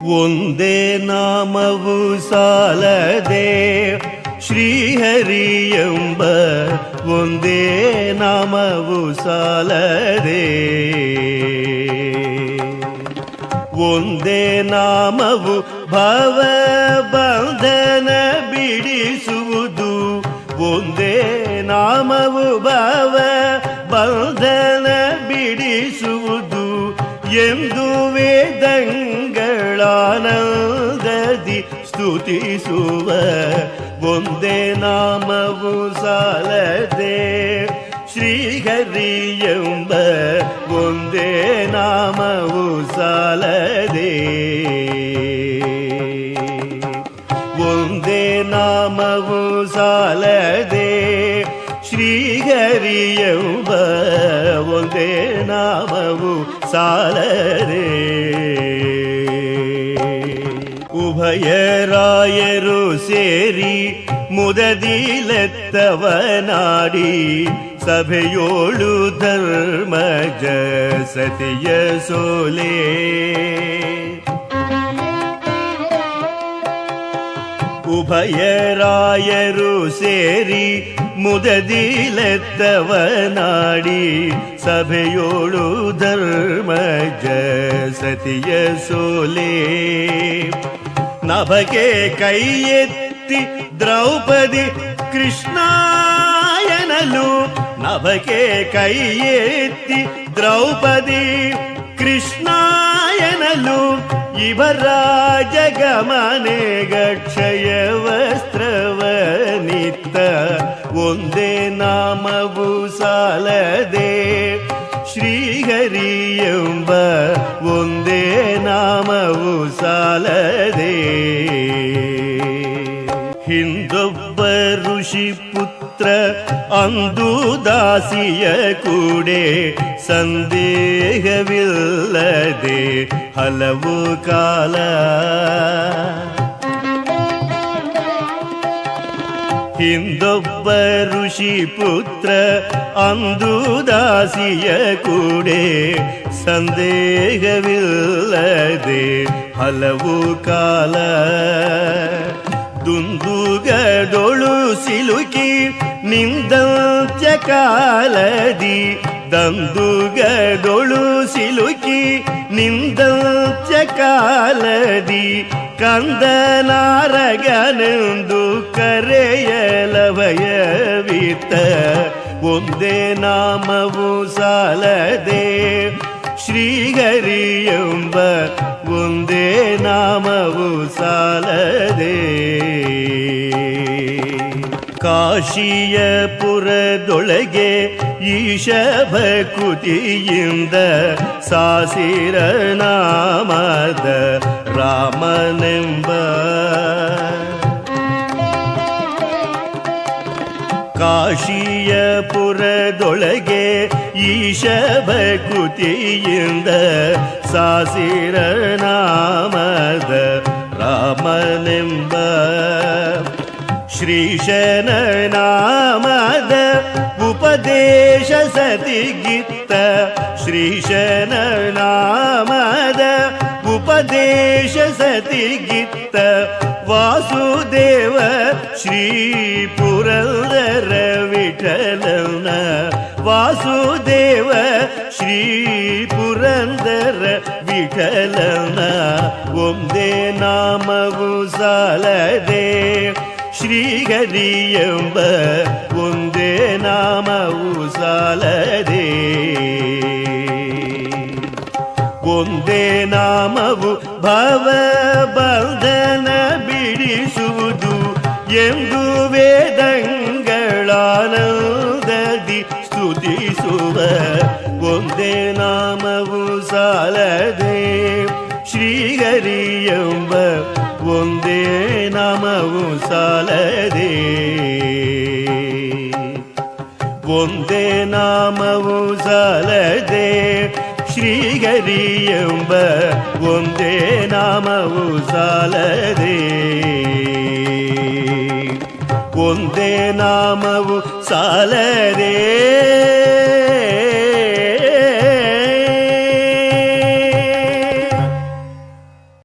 ಒಂದೇ ನಾಮವು ಸಾಲದೆ ಶ್ರೀಹರಿ ಎಂಬ ಒಂದೇ ನಾಮವು ಸಾಲದೆ. ಒಂದೇ ನಾಮವು ಭವ ಬಂಧನ ಬಿಡಿಸುವುದು. ಒಂದೇ ನಾಮವು ಭವ ಬಂಧನ ಬಿಡಿಸುವುದು ಎಂದು ವೇದಂಗಳಾನಂದದಿ ಸ್ತುತಿಸುವ. ಒಂದೇ ನಾಮವು ಸಾಲದೆ ಶ್ರೀಹರಿ ಎಂಬ ಒಂದೇ ನಾಮವು ಸಾಲದೆ. ಒಂದೇ ನಾಮವು ಸಾಲದೆ ಶ್ರೀಹರಿ ಎಂಬ ಒಂದೇ ನಾಮವು ಸಾಲದೆ. ಉಭಯರಾಯರು ಸೇರಿ ಮುದದಿಲೆತ್ತವನಾಡಿ ಸಭೆಯೋಳು ಧರ್ಮಜ ಸತಿಯ ಸೋಲೆ. ಉಭಯರಾಯರು ಸೇರಿ ಮುದದಿಲೆತ್ತವನಾಡಿ ಸಭೆಯೋಳು ಧರ್ಮಜ ಸತಿಯ ಸೋಲೆ. ನಭಗೆ ಕೈ ಎತ್ತಿ ದ್ರೌಪದಿ ಕೃಷ್ಣಾಯನಲು. ನಭಗೆ ಕೈ ಎತ್ತಿ ದ್ರೌಪದಿ ಕೃಷ್ಣಾಯನಲು. ಇವರಾಜಗಮನೆ ಗಕ್ಷಯ ವಸ್ತ್ರವನಿತ್ತ. ಒಂದೇ ನಾಮವು ಸಾಲದೆ ಶ್ರೀಹರಿ ಎಂಬ ಒಂದೇ ನಾಮವು ಸಾಲದೆ. ಹಿಂದೊಬ್ಬ ಋಷಿ ಪುತ್ರ ಅಂದು ದಾಸಿಯ ಕೂಡೆ ಸಂದೇಹವಿಲ್ಲದೆ ಹಲವು ಕಾಲ. ಹಿಂದೊಬ್ಬ ಋಷಿ ಪುತ್ರ ಅಂದು ದಾಸಿಯ ಕೂಡೆ ಸಂದೇಹವಿಲ್ಲದೆ ಹಲವು ಕಾಲ. ದುಂದುಗದೊಳು ಸಿಲುಕಿ ನಿಂದಂತ್ಯ ಕಾಲದಿ. ದಂದುಗದೊಳು ಸಿಲುಕಿ ನಿಂದಂತ್ಯ ಕಾಲದಿ. ಕಂದನಾರಗನೆಂದು ಕರೆಯಲಭಯವಿತ್ತ. ಒಂದೇ ನಾಮವು ಸಾಲದೆ ಶ್ರೀಹರಿ ಎಂಬ ಒಂದೇ ನಾಮವು ಸಾಲದೆ. ಕಾಶಿಯ ಪುರದೊಳಗೆ ಈಶ ಭಕುತಿಯಿಂದ ಸಾಸಿರ ನಾಮದ ರಾಮನೆಂಬ. ಕಾಶಿಯ ಪುರದೊಳಗೆ ಈಶ ಭಕುತಿಯಿಂದ ಸಾಸಿರ ನಾಮದ ರಾಮನೆಂಬ. ಶ್ರೀಶನ ನಾಮದ ಉಪದೇಶ ಸತಿಗಿತ್ತ. ಶ್ರೀಶನ ನಾಮದ ಉಪದೇಶ ಸತಿಗಿತ್ತ. ವಾಸುದೇವ ಶ್ರೀ ಪುರಂದರ ವಿಠಲನ. ವಾಸುದೇವ ಶ್ರೀ ಪುರಂದರ ವಿಠಲನ. ಒಂದೇ ನಾಮವು ಸಾಲದೆ ಶ್ರೀಹರಿ ಎಂಬ ಒಂದೇ ನಾಮವು ಸಾಲದೆ. ಒಂದೇ ನಾಮವು ಭವ ಬಂಧನ ಬಿಡಿಸುವುದು ಎಂದು ವೇದಂಗಳಾನಂದದಿ ಸ್ತುತಿಸುವ. ಒಂದೇ ನಾಮವು ಸಾಲದೆ ಶ್ರೀಹರಿ ಎಂಬ ಒಂದೇ ನಾಮವು ಸಾಲದೆ. ಒಂದೇ ನಾಮವು ಸಾಲದೆ ಶ್ರೀಹರಿ ಎಂಬ ಒಂದೇ ನಾಮವು ಸಾಲದೆ. ಒಂದೇ ನಾಮವು ಸಾಲದೆ